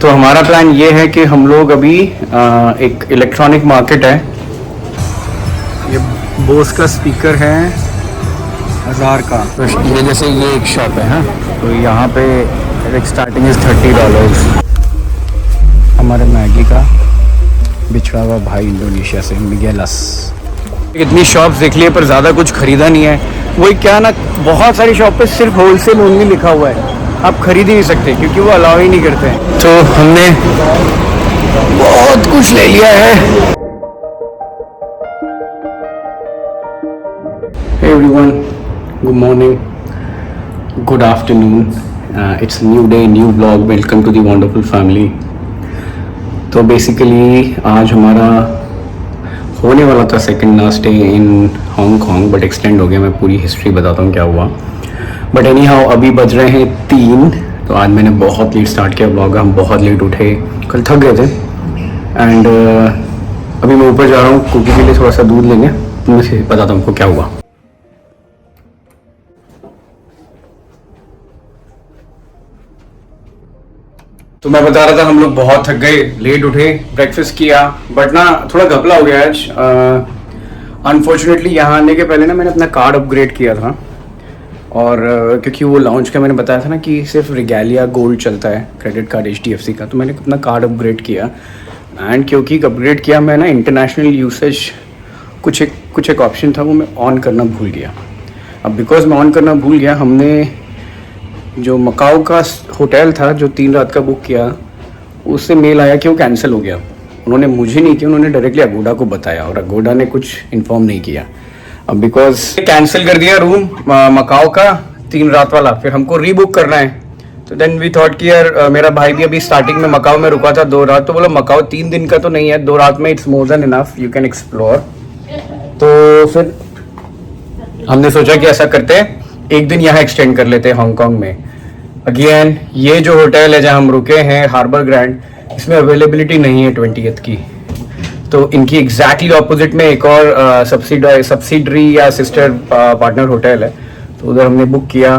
तो हमारा प्लान ये है कि हम लोग अभी एक इलेक्ट्रॉनिक मार्केट है, ये बोस का स्पीकर है 1000 का। तो ये जैसे ये एक शॉप है, हाँ, तो यहाँ पे एक स्टार्टिंग इज़ $30। हमारे मैगी का बिछड़ा हुआ भाई इंडोनेशिया से मिगेलस। इतनी शॉप्स देख लिए पर ज़्यादा कुछ ख़रीदा नहीं है। वही क्या ना, बहुत सारी शॉप पे सिर्फ होलसेल ओनली लिखा हुआ है, आप खरीद ही नहीं सकते क्योंकि वो अलाउ ही नहीं करते हैं। तो हमने बहुत कुछ ले लिया है। Hey everyone, good morning, good afternoon. It's a new day, new vlog. Welcome to the wonderful family. तो बेसिकली आज हमारा होने वाला था second last day in Hong Kong, but extend हो गया। मैं पूरी हिस्ट्री बताता हूँ क्या हुआ। बट एनी हाउ अभी बज रहे हैं 3। तो आज मैंने बहुत लेट स्टार्ट किया ब्लॉग। हम बहुत लेट उठे, कल थक गए थे। एंड अभी मैं ऊपर जा रहा हूँ कुकी के लिए थोड़ा सा दूध लेंगे। मैं बताता हूँ आपको क्या हुआ। तो मैं बता रहा था हम लोग बहुत थक गए, लेट उठे, ब्रेकफास्ट किया, बट ना थोड़ा घपला हो गया आज। अनफॉर्चुनेटली यहाँ आने के पहले ना मैंने अपना कार्ड अपग्रेड किया था, और क्योंकि वो लॉन्च का मैंने बताया था ना कि सिर्फ रिगैलिया गोल्ड चलता है क्रेडिट कार्ड HDFC का, तो मैंने अपना कार्ड अपग्रेड किया। एंड क्योंकि अपग्रेड किया मैं ना इंटरनेशनल यूसेज कुछ एक ऑप्शन था वो मैं ऑन करना भूल गया। अब बिकॉज मैं ऑन करना भूल गया, हमने जो मकाऊ का होटल था जो 3 रात का बुक किया, उससे मेल आया कि वो कैंसिल हो गया। उन्होंने मुझे नहीं किया, उन्होंने डायरेक्टली अगोडा को बताया और अगोडा ने कुछ इन्फॉर्म नहीं किया। अब बिकॉज कैंसिल कर दिया रूम मकाऊ का 3 रात वाला, फिर हमको रीबुक करना है। तो देन वी थॉट कि यार मेरा भाई भी अभी स्टार्टिंग में मकाऊ में रुका था 2 रात, तो बोला मकाऊ 3 दिन का तो नहीं है, 2 रात में it's more than enough, you can explore. तो फिर हमने सोचा कि ऐसा करते हैं, एक दिन यहाँ एक्सटेंड कर लेते हैं हांगकांग में। अगेन ये जो होटल है जहाँ हम रुके हैं हार्बर ग्रैंड, इसमें अवेलेबिलिटी नहीं है 20th की। तो इनकी एग्जैक्टली ऑपोजिट में एक और सब्सिडरी या सिस्टर पार्टनर होटल है, तो उधर हमने बुक किया।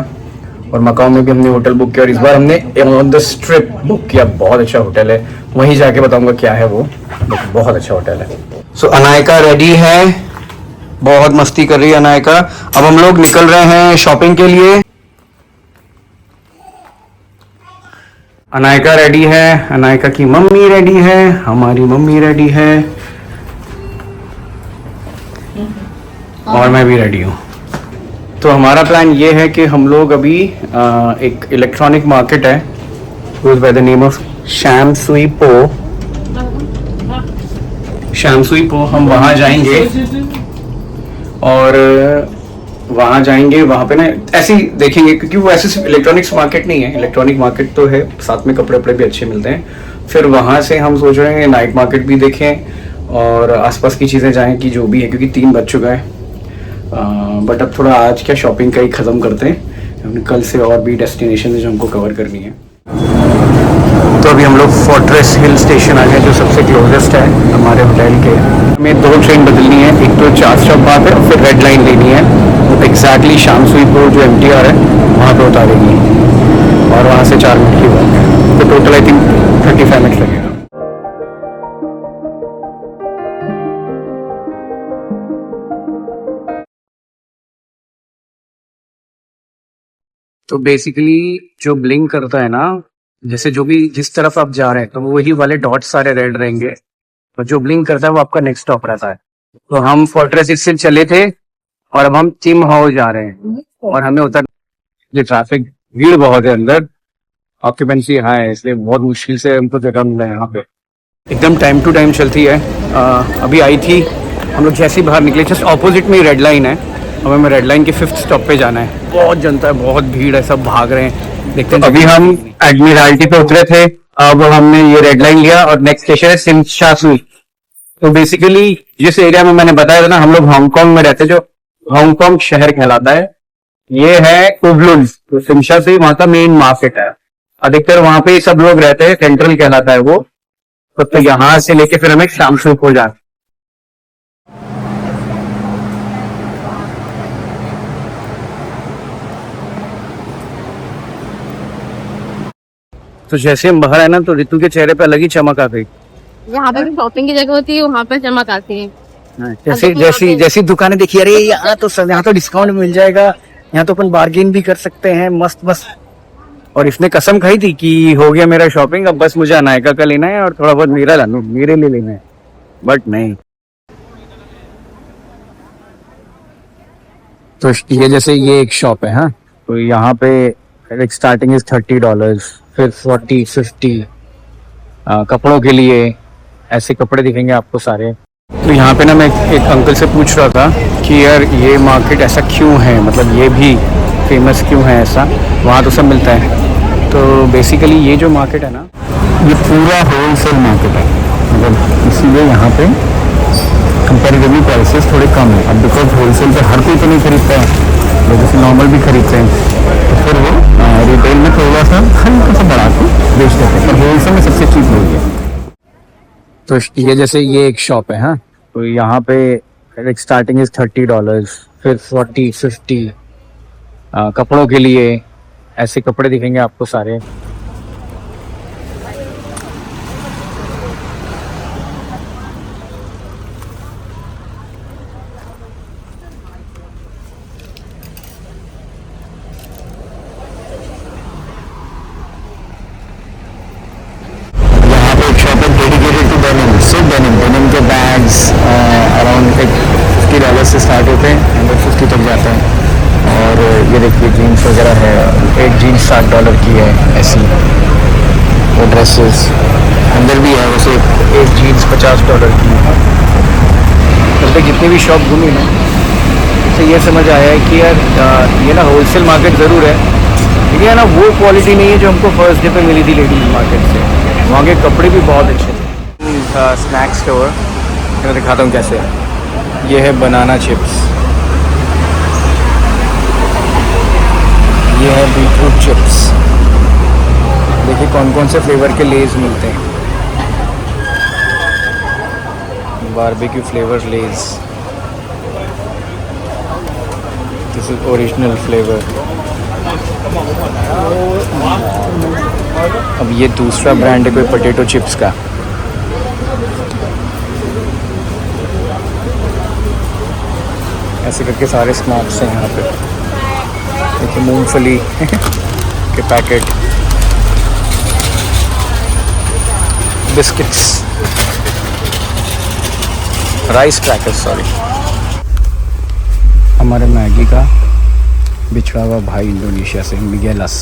और मकाऊ में भी हमने होटल बुक किया, और इस बार हमने ऑन द स्ट्रिप बुक किया। बहुत अच्छा होटल है, वहीं जाके बताऊंगा क्या है वो, बहुत अच्छा होटल है। सो अनायका रेडी है, बहुत मस्ती कर रही है अनायका। अब हम लोग निकल रहे हैं शॉपिंग के लिए। अनायका रेडी है, अनायका की मम्मी रेडी है, हमारी मम्मी रेडी है, और मैं भी रेडी हूँ। तो हमारा प्लान ये है कि हम लोग अभी एक इलेक्ट्रॉनिक मार्केट है by the name of sham सुई पो, हम वहाँ जाएंगे। और वहाँ जाएंगे, वहाँ पे ना ऐसे ही देखेंगे, क्योंकि वो ऐसे सिर्फ इलेक्ट्रॉनिक्स मार्केट नहीं है, इलेक्ट्रॉनिक मार्केट तो है, साथ में कपड़े वपड़े भी अच्छे मिलते हैं। फिर वहाँ से हम सोच रहे हैं नाइट मार्केट भी देखें और आसपास की चीज़ें जाएं कि जो भी है, क्योंकि 3 बज चुका है। बट अब थोड़ा आज क्या शॉपिंग का ही ख़त्म करते हैं, कल से और भी डेस्टिनेशन है जो हमको कवर करनी है। तो अभी हम लोग फोर्ट्रेस हिल स्टेशन आ गए, जो सबसे क्लोजेस्ट है हमारे होटल के। हमें 2 ट्रेन बदलनी है, एक तो 4 स्टॉप बाद है और फिर रेड लाइन लेनी है, तो एग्जैक्टली शाम सुई को जो MTR है वहाँ पे उतारेगी, और वहाँ से 4 मिनट की वॉक है। तो टोटल आई थिंक 35 मिनट लगेगा। तो बेसिकली जो ब्लिंक करता है ना, जैसे जो भी जिस तरफ आप जा रहे हैं, तो वही वाले डॉट्स सारे रेड रहेंगे, तो जो ब्लिंक करता है वो आपका नेक्स्ट स्टॉप रहता है। तो हम फोर्ट्रेस से चले थे और अब हम चिम हाउ जा रहे हैं, और हमें उतर जो ट्रैफिक भीड़ बहुत है अंदर, ऑक्यूपेंसी हाई है, इसलिए बहुत मुश्किल से हमको जगह मिला है यहाँ पे। एकदम टाइम टू टाइम चलती है। अभी आई थी, हम लोग जैसे ही बाहर निकले, जस्ट ऑपोजिट में ही रेड लाइन है। अब हमें रेड लाइन के 5th स्टॉप पे जाना है। बहुत जनता है, बहुत भीड़ है, सब भाग रहे हैं, देखते हैं। अभी हम एडमिरल्टी पे उतरे थे, अब हमने ये रेड लाइन लिया और नेक्स्ट स्टेशन है सिमशासुई। तो बेसिकली जिस एरिया में मैंने बताया था ना हम लोग हांगकांग में रहते, जो हांगकांग शहर कहलाता है, ये है कुवलुन। तो सिमशासुई वहाँ का मेन मार्केट है, अधिकतर वहाँ पे सब लोग रहते हैं, सेंट्रल कहलाता है वो। तो यहाँ से लेके फिर हमें शामसुई को जाना। तो जैसे हम बाहर आए ना तो रितु के चेहरे पे अलग ही चमक आ गई। यहाँ पे भी शॉपिंग की जगह होती है, वहाँ पे चमक आती है। जैसे जैसी जैसी दुकानें देखी, अरे यहाँ तो डिस्काउंट मिल जाएगा, यहाँ तो अपन बार्गेन भी कर सकते हैं, मस्त मस्त। और इसने कसम खाई थी कि हो गया मेरा शॉपिंग, अब बस मुझे अनायका का लेना है और थोड़ा बहुत मेरा लाना, मेरे लिए लेना है, बट नहीं। तो ये जैसे ये एक शॉप है, हाँ, तो यहाँ पे स्टार्टिंग इज $30, फिर 40-50 कपड़ों के लिए ऐसे कपड़े दिखेंगे आपको सारे। तो यहाँ पे ना मैं एक अंकल से पूछ रहा था कि यार ये मार्केट ऐसा क्यों है, मतलब ये भी फेमस क्यों है ऐसा, वहाँ तो सब मिलता है। तो बेसिकली ये जो मार्केट है ना, ये पूरा होलसेल मार्केट है, मतलब इसीलिए यहाँ पे कंपेरेटिवली प्राइसेस थोड़े कम है। अब बिकॉज होलसेल पे हर कोई तो नहीं खरीदता है, लोग जैसे नॉर्मल भी खरीदते हैं, तो फिर वो रिटेल में थोड़ा सा हल्का सा बढ़ा के बेच देते हैं, पर होलसेल में सबसे चीप मिलती है। तो ये जैसे ये एक शॉप है, हाँ, तो यहाँ पे स्टार्टिंग इज $30, फिर 40-50 कपड़ों के लिए ऐसे कपड़े दिखेंगे आपको सारे। डेनिम के बैग्स अराउंड $50 से स्टार्ट होते हैं, 150 तक जाते हैं। और ये देखिए जीन्स वगैरह है, एक जीन्स $60 की है ऐसी। वो ड्रेसेस अंदर भी है, वैसे एक जीन्स $50 की है। तब तक जितनी भी शॉप घूमी ना, तो ये समझ आया है कि यार ये ना होलसेल मार्केट ज़रूर है, लेकिन है ना वो क्वालिटी नहीं है जो हमको फर्स्ट डे पे मिली थी लेडीज मार्केट से। वहाँ के कपड़े भी बहुत अच्छे थे। स्नैक स्टोर मैं दिखाता हूँ कैसे है। ये है बनाना चिप्स, ये है बीटरूट चिप्स। देखिए कौन कौन से फ्लेवर के लेज मिलते हैं। Barbecue flavour Lay's, this is original flavour. अब ये दूसरा ब्रांड है कोई पोटैटो चिप्स का। ऐसे करके सारे स्नैक्स हैं यहाँ पे। देखिए मूंगफली के packet, biscuits, rice crackers, sorry. हमारे मैगी का बिछड़ा हुआ भाई इंडोनेशिया से, मिगेलस।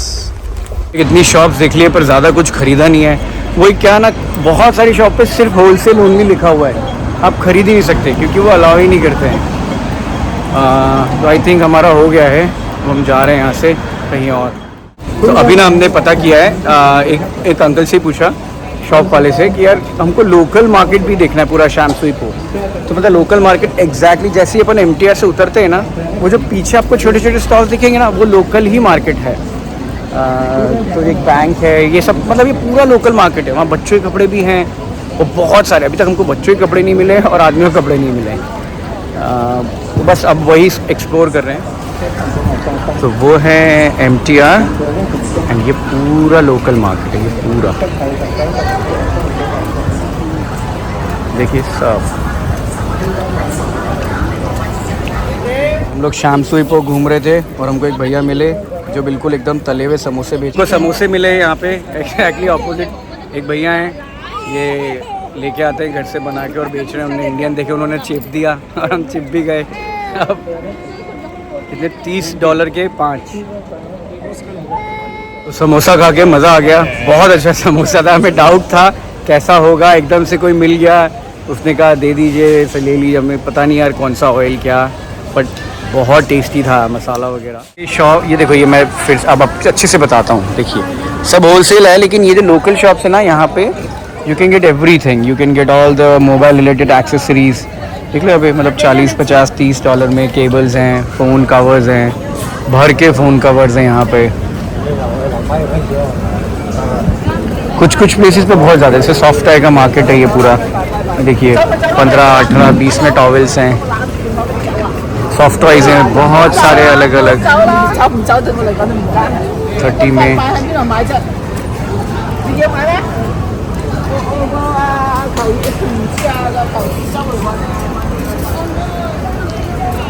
इतनी शॉप्स देख लिए पर ज़्यादा कुछ ख़रीदा नहीं है। वही क्या ना, बहुत सारी शॉप पे सिर्फ होलसेल ओनली लिखा हुआ है, आप खरीद ही नहीं सकते क्योंकि वो अलाउ ही नहीं करते हैं। तो आई थिंक हमारा हो गया है, हम जा रहे हैं यहाँ से कहीं और। तो अभी ना हमने पता किया है, एक अंकल से पूछा शॉप वाले से कि यार हमको लोकल मार्केट भी देखना है पूरा शामसुई को। तो मतलब लोकल मार्केट एग्जैक्टली जैसे ही अपन MTR से उतरते हैं ना, वो जो पीछे आपको छोटे छोटे स्टॉल्स दिखेंगे ना, वो लोकल ही मार्केट है। तो एक बैंक है, ये सब मतलब ये पूरा लोकल मार्केट है। वहाँ बच्चों के कपड़े भी हैं और बहुत सारे। अभी तक हमको बच्चों के कपड़े नहीं मिले और आदमियों के कपड़े नहीं मिले, तो बस अब वही एक्सप्लोर कर रहे हैं। तो वो है MTR एंड ये पूरा लोकल मार्केट है, ये पूरा देखिए सब। हम लोग शामसुई पर घूम रहे थे और हमको एक भैया मिले जो बिल्कुल एकदम तले हुए समोसे बेच। तो समोसे मिले यहाँ पे एक्जैक्टली ऑपोजिट एक भैया हैं, ये लेके आते हैं घर से बना के और बेच रहे हैं। हमने इंडियन देखे, उन्होंने चिप दिया और हम चिप भी गए। अब कितने $30 के 5। तो समोसा खा के मज़ा आ गया, बहुत अच्छा समोसा था। हमें डाउट था कैसा होगा, एकदम से कोई मिल गया, उसने कहा दे दीजिए, से ले लीजिए। हमें पता नहीं यार कौन सा ऑयल क्या, बट बहुत टेस्टी था मसाला वगैरह। ये शॉप, ये देखो, ये मैं फिर अब अच्छे से बताता हूँ। देखिए सब होलसेल है, लेकिन ये जो लोकल शॉप्स है ना, यहाँ पे you can get everything. You can get all the mobile related accessories. देख लो अभी मतलब $40, $50, $30 में केबल्स हैं, फ़ोन कवर्स हैं, भर के फ़ोन कवर्स हैं यहाँ पे। कुछ कुछ प्लेसेस पे बहुत ज़्यादा, जैसे सॉफ्ट टाई का मार्केट है ये पूरा। देखिए 15, 18, 20 में टॉवेल्स हैं, सॉफ्ट टॉयज़ हैं बहुत सारे अलग अलग। 30 में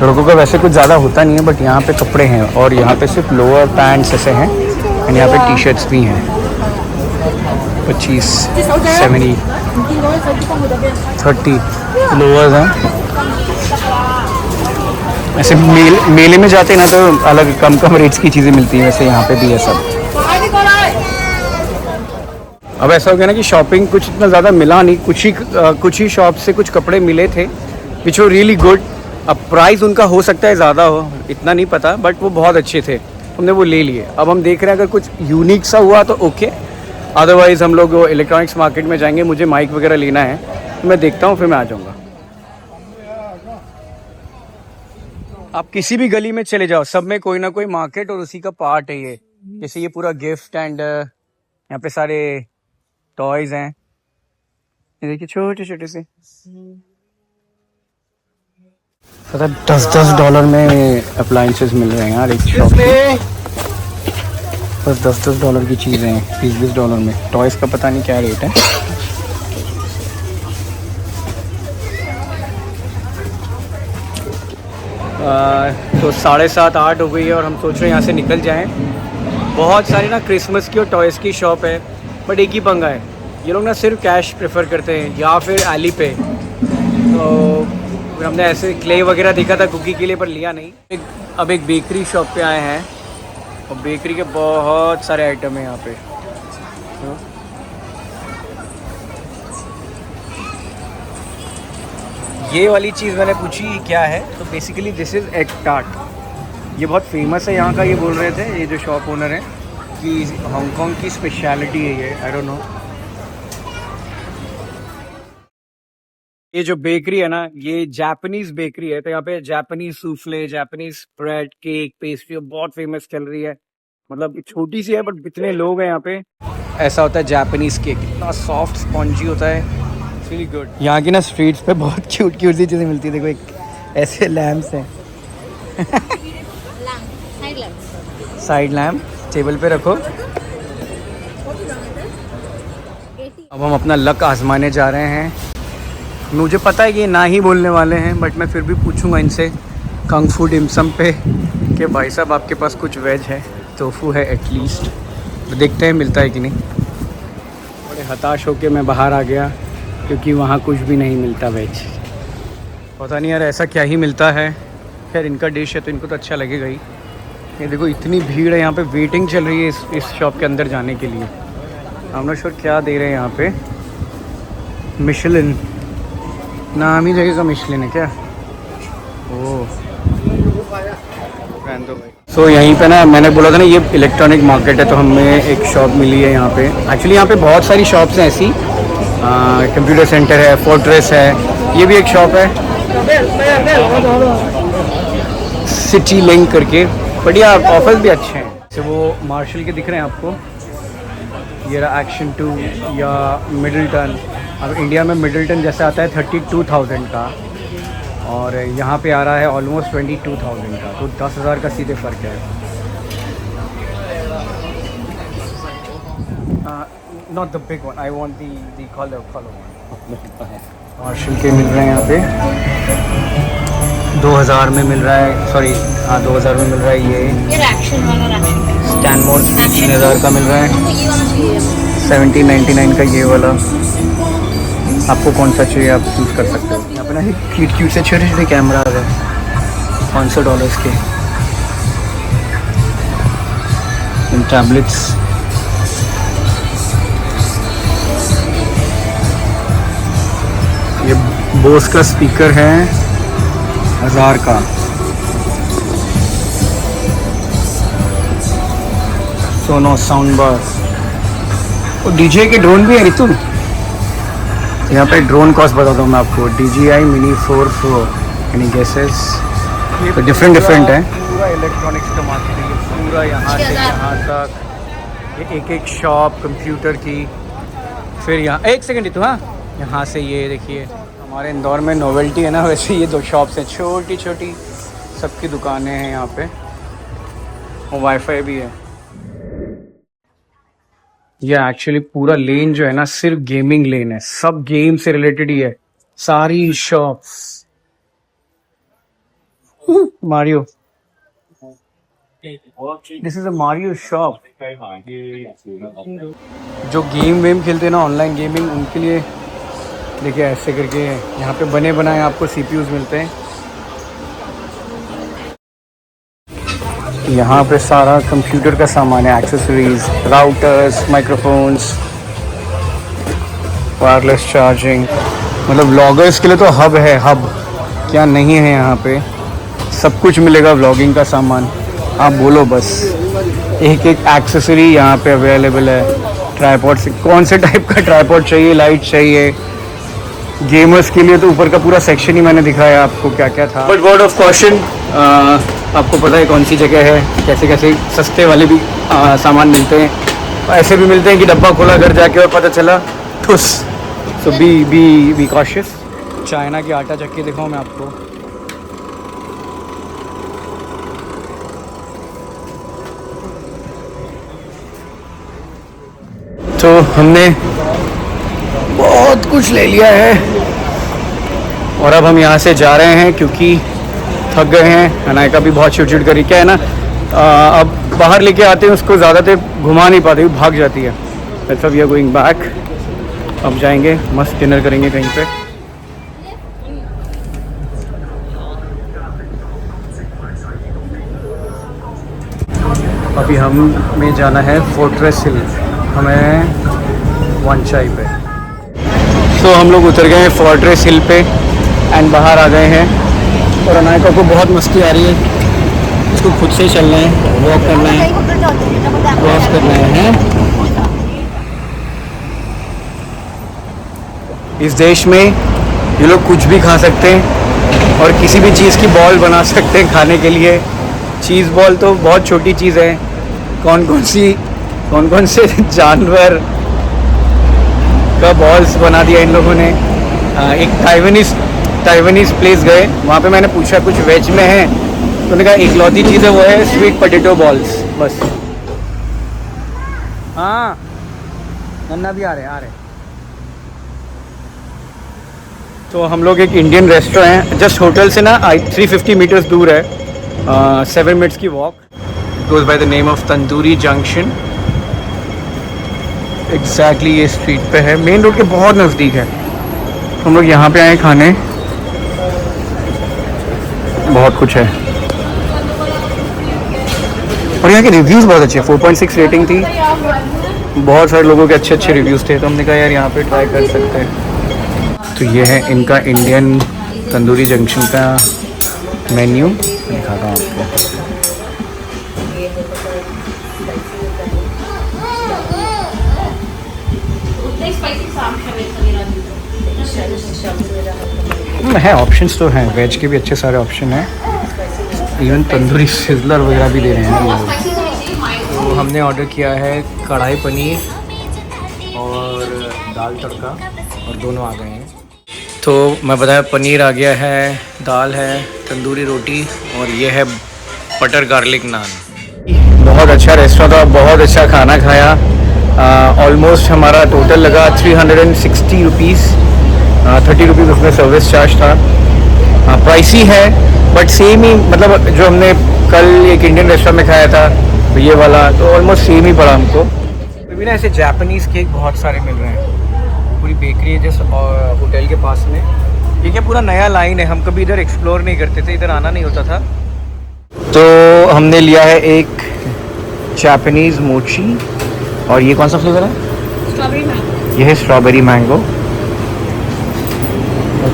लड़कों का वैसे कुछ ज़्यादा होता नहीं है, बट यहाँ पे कपड़े हैं और यहाँ पे सिर्फ लोअर पैंट्स ऐसे हैं एंड यहाँ पे टी शर्ट्स भी हैं। 25, 70, 30 लोअर्स हैं। ऐसे मेले में जाते हैं ना तो अलग कम कम रेट्स की चीज़ें मिलती हैं, वैसे यहाँ पे भी है सब। अब ऐसा हो गया ना कि शॉपिंग कुछ इतना ज़्यादा मिला नहीं, कुछ ही शॉप से कुछ कपड़े मिले थे विच वर रियली गुड। अब प्राइस उनका हो सकता है ज़्यादा हो, इतना नहीं पता, बट वो बहुत अच्छे थे, हमने वो ले लिए। अब हम देख रहे हैं अगर कुछ यूनिक सा हुआ तो ओके, अदरवाइज़ हम लोग इलेक्ट्रॉनिक्स मार्केट में जाएंगे। मुझे माइक वगैरह लेना है तो मैं देखता हूँ, फिर मैं आ जाऊँगा। आप किसी भी गली में चले जाओ, सब में कोई ना कोई मार्केट और उसी का पार्ट है ये। जैसे ये पूरा गिफ्ट एंड यहाँ पे सारे टॉयज हैं, ये देखिए छोटे छोटे से। पता $10 में अप्लायंसेस मिल रहे हैं यार एक शॉप पे, बस $10 की चीज़ें हैं, $20 में। टॉयज का पता नहीं क्या रेट है। तो 7:30 8 हो गई है और हम सोच रहे हैं यहाँ से निकल जाएं। बहुत सारी ना क्रिसमस की और टॉयज़ की शॉप है, बट एक ही पंगा है, ये लोग ना सिर्फ कैश प्रेफर करते हैं या फिर एली पे। तो फिर हमने ऐसे क्ले वगैरह देखा था कुकी के लिए, पर लिया नहीं। अब एक बेकरी शॉप पे आए हैं और बेकरी के बहुत सारे आइटम हैं यहाँ पे। तो ये वाली चीज़ मैंने पूछी क्या है, तो basically this is egg tart. ये बहुत फेमस है यहाँ का, ये बोल रहे थे ये जो शॉप ओनर है कि हांगकांग की स्पेशलिटी है ये, आई डोंट नो। ये जो बेकरी है ना, ये जापानीज बेकरी है, तो यहाँ पे Japanese souffle, Japanese bread, cake, pastry बहुत फेमस चल रही है। मतलब छोटी सी है बट इतने लोग हैं यहाँ पे। ऐसा होता है जापानीज केक, इतना सॉफ्ट स्पॉन्जी होता है, रियली गुड। यहाँ की ना स्ट्रीट्स पे बहुत क्यूट क्यूट सी चीज़ें मिलती है। देखो एक ऐसे लैम्प्स हैं साइड लैम्प, टेबल पे रखो। अब हम अपना लक आजमाने जा रहे हैं। मुझे पता है कि ये ना ही बोलने वाले हैं, बट मैं फिर भी पूछूंगा इनसे कंग फू डिमसम पे कि भाई साहब आपके पास कुछ वेज है, टोफू है एटलीस्ट। तो देखते हैं मिलता है कि नहीं। बड़े हताश होके मैं बाहर आ गया क्योंकि वहाँ कुछ भी नहीं मिलता वेज। पता नहीं यार ऐसा क्या ही मिलता है। खैर इनका डिश है तो इनको तो अच्छा लगेगा ही। ये देखो इतनी भीड़ है यहाँ पे, वेटिंग चल रही है इस शॉप के अंदर जाने के लिए। आई एम नॉट श्योर क्या दे रहे हैं यहाँ पे। मिशेलिन नाम ही जगह का मिशेलिन है क्या? ओह सो यहीं पे ना मैंने बोला था ना ये इलेक्ट्रॉनिक मार्केट है, तो हमें एक शॉप मिली है यहाँ पे। एक्चुअली यहाँ पे बहुत सारी शॉप्स हैं ऐसी, कंप्यूटर सेंटर है, फोर्ट्रेस है, ये भी एक शॉप है सिटी लिंक करके, बढ़िया ऑफर्स भी अच्छे हैं। जैसे वो मार्शल के दिख रहे हैं आपको, ये रहा एक्शन 2 या मिडल्टन। अब इंडिया में मिडल्टन जैसा आता है 32,000 का, और यहाँ पे आ रहा है ऑलमोस्ट 22,000 का, तो 10,000 का सीधे फ़र्क है। Not the big one, I want the colour one. Marshall के मिल रहे हैं यहाँ पे 2000 में मिल रहा है, सॉरी हाँ 2000 में मिल रहा है। ये स्टैनमोर 3000 का मिल रहा है। 1799 का ये वाला। आपको कौन सा चाहिए आप चूज़ कर सकते हो। यहाँ पे ना क्यूट क्यूट से छोटे छोटे कैमरा है $500 के। इन टैबलेट्स ये बोस का स्पीकर है 1000 का। सोनो साउंड बार और डीजे के ड्रोन भी है रितु। यहाँ पे ड्रोन कॉस्ट बताता हूँ मैं आपको, DJI Mini 4 Pro, any guesses? तो डिफरेंट है। पूरा इलेक्ट्रॉनिक्स का मार्केट है ये, पूरा यहाँ से यहाँ तक, ये एक एक शॉप कंप्यूटर की। फिर यहाँ एक सेकंड रितु, हाँ यहाँ से ये देखिए हमारे इंदौर में नोवेल्टी है ना, वैसे ये 2 शॉप्स हैं छोटी छोटी, सबकी दुकानें हैं यहाँ पे, और वाईफाई भी है। ये एक्चुअली पूरा लेन जो है ना सिर्फ गेमिंग लेन है, सब गेम से रिलेटेड ही है, सारी shops. Mario, this is a Mario shop. जो गेम वेम खेलते हैं ना, ऑनलाइन गेमिंग, उनके लिए देखिए ऐसे करके यहाँ पे बने बनाए आपको सीपीयूज मिलते हैं। यहाँ पे सारा कंप्यूटर का सामान है, accessories, routers, microphones, wireless charging. मतलब व्लॉगर्स के लिए तो हब है, हब क्या नहीं है यहाँ पे, सब कुछ मिलेगा व्लॉगिंग का सामान, आप बोलो बस। एक एक एक्सेसरी यहाँ पे अवेलेबल है। ट्राइपॉड से कौन से टाइप का ट्राइपॉड चाहिए, लाइट चाहिए, गेमर्स के लिए तो ऊपर का पूरा सेक्शन ही मैंने दिखाया आपको क्या क्या था। बट वर्ड ऑफ कॉशन, आपको पता है कौन सी जगह है, कैसे कैसे सस्ते वाले भी सामान मिलते हैं, ऐसे भी मिलते हैं कि डब्बा खोला घर जाके और पता चला ठुस। सो बी कॉशियस। चाइना की आटा चक्की दिखाऊँ मैं आपको। तो हमने बहुत कुछ ले लिया है और अब हम यहाँ से जा रहे हैं क्योंकि थक गए हैं। अनायका भी बहुत चिड़चिड़ करी, क्या है ना, अब बाहर लेके आते हैं उसको ज़्यादा देर घुमा नहीं पाते, वो भाग जाती है। That's why we are going back. अब जाएंगे, मस्त डिनर करेंगे कहीं पे। अभी हमें जाना है फोर्ट्रेस हिल, हमें वनचाई पे। तो हम लोग उतर गए हैं फोर्ट्रेस हिल पे एंड बाहर आ गए हैं और अनायका को बहुत मस्ती आ रही है, इसको खुद से चलना है, वॉक करना है, क्रॉस करना है। इस देश में ये लोग कुछ भी खा सकते हैं और किसी भी चीज़ की बॉल बना सकते हैं खाने के लिए। चीज़ बॉल तो बहुत छोटी चीज़ है, कौन कौन से जानवर का बॉल्स बना दिया इन लोगों ने। एक ताइवानीज प्लेस गए, वहाँ पे मैंने पूछा कुछ वेज में है, तो उन्होंने कहा इकलौती चीज़ है वो है स्वीट पोटैटो बॉल्स, बस। हाँ, नन्ना भी आ रहे। तो हम लोग एक इंडियन रेस्टोरेंट है, जस्ट होटल से ना 350 मीटर्स दूर है, 7 मिनट्स की walk. Goes by the name of tandoori junction. Exactly ये स्ट्रीट पे है, मेन रोड के बहुत नज़दीक है। हम लोग यहाँ पे आए खाने, बहुत कुछ है और यहाँ के रिव्यूज़ बहुत अच्छे, 4.6 रेटिंग थी, बहुत सारे लोगों के अच्छे अच्छे रिव्यूज़ थे, तो हमने कहा यार यहाँ पे ट्राई कर सकते हैं। तो ये है इनका इंडियन तंदूरी जंक्शन का मेन्यू, दिखाता हूँ आपको। है ऑप्शंस तो हैं, वेज के भी अच्छे सारे ऑप्शन हैं, इवन तंदूरी सिजलर वगैरह भी दे रहे हैं लोग। तो हमने ऑर्डर किया है कढ़ाई पनीर और दाल तड़का और दोनों आ गए हैं। तो मैं बताया पनीर आ गया है, दाल है, तंदूरी रोटी और ये है बटर गार्लिक नान। बहुत अच्छा रेस्टोरेंट था, बहुत अच्छा खाना खाया। ऑलमोस्ट हमारा टोटल लगा 360 रुपीज़, 30 रुपीज़ उसमें सर्विस चार्ज था। प्राइसी है बट सेम ही, मतलब जो हमने कल एक इंडियन रेस्टोरेंट में खाया था ये वाला, तो ऑलमोस्ट सेम ही पड़ा हमको। अभी ना ऐसे जापानीज़ केक बहुत सारे मिल रहे हैं, पूरी बेकरी है जिस होटल के पास में। ये क्या पूरा नया लाइन है, हम कभी इधर एक्सप्लोर नहीं करते थे, इधर आना नहीं होता था। तो हमने लिया है एक जापानीज़ मोची और ये कौन सा फ्लेवर है? Strawberry mango. ये है स्ट्रॉबेरी मैंगो।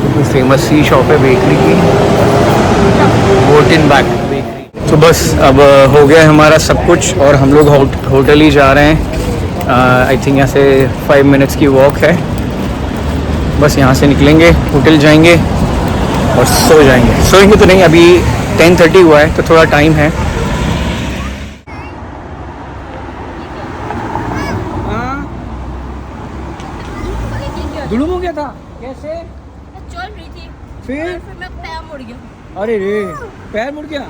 तो फेमस सी शॉप है बेकरी की, वोटिन बैक बेकरी। तो बस अब हो गया हमारा सब कुछ और हम लोग होटल ही जा रहे हैं। आई थिंक यहाँ से 5 मिनट्स की वॉक है, बस यहाँ से निकलेंगे, होटल जाएंगे और सो जाएंगे। सोएंगे तो नहीं, अभी 10:30 हुआ है तो थोड़ा टाइम है। जुलूम हो गया था, कैसे चल रही थी, फिर मैं पैर मुड़ गया। अरे रे, पैर मुड़ गया,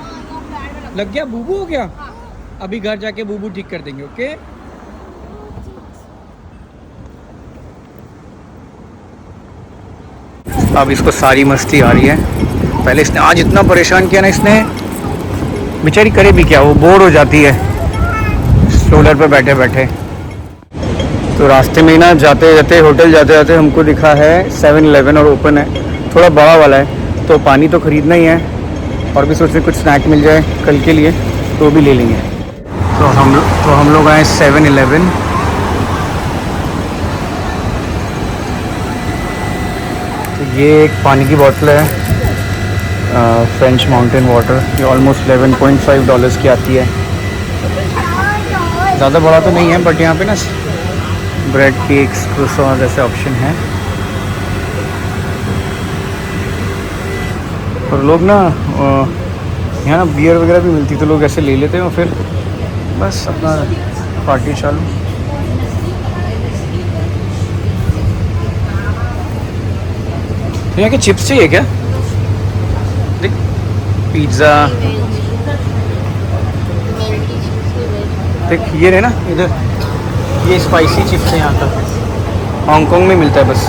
लग गया, बूबू हो गया। अभी घर जाके बूबू ठीक कर देंगे, ओके। अब इसको सारी मस्ती आ रही है। पहले इसने आज इतना परेशान किया ना, इसने बेचारी करे भी क्या, वो बोर हो जाती है स्ट्रोलर पे बैठे बैठे। तो रास्ते में ही ना जाते जाते, होटल जाते जाते हमको दिखा है 7-Eleven और ओपन है, थोड़ा बड़ा वाला है। तो पानी तो ख़रीदना ही है और भी सोचते कुछ स्नैक मिल जाए कल के लिए तो भी ले लेंगे। तो हम लोग आए 7-Eleven। तो ये एक पानी की बोतल है, फ्रेंच माउंटेन वाटर, ये ऑलमोस्ट $11.5 की आती है। ज़्यादा बड़ा तो नहीं है, बट यहाँ पे ना ब्रेड केक्स क्रोसॉन जैसे ऑप्शन हैं। और लोग ना यहाँ ना बियर वगैरह भी मिलती, तो लोग ऐसे ले लेते हैं और फिर बस अपना पार्टी चालू। यहाँ के चिप्स चाहिए क्या? देख, पिज़्ज़ा देख, ये है ना इधर, ये स्पाइसी चिप्स है यहाँ का, हांगकांग में मिलता है बस।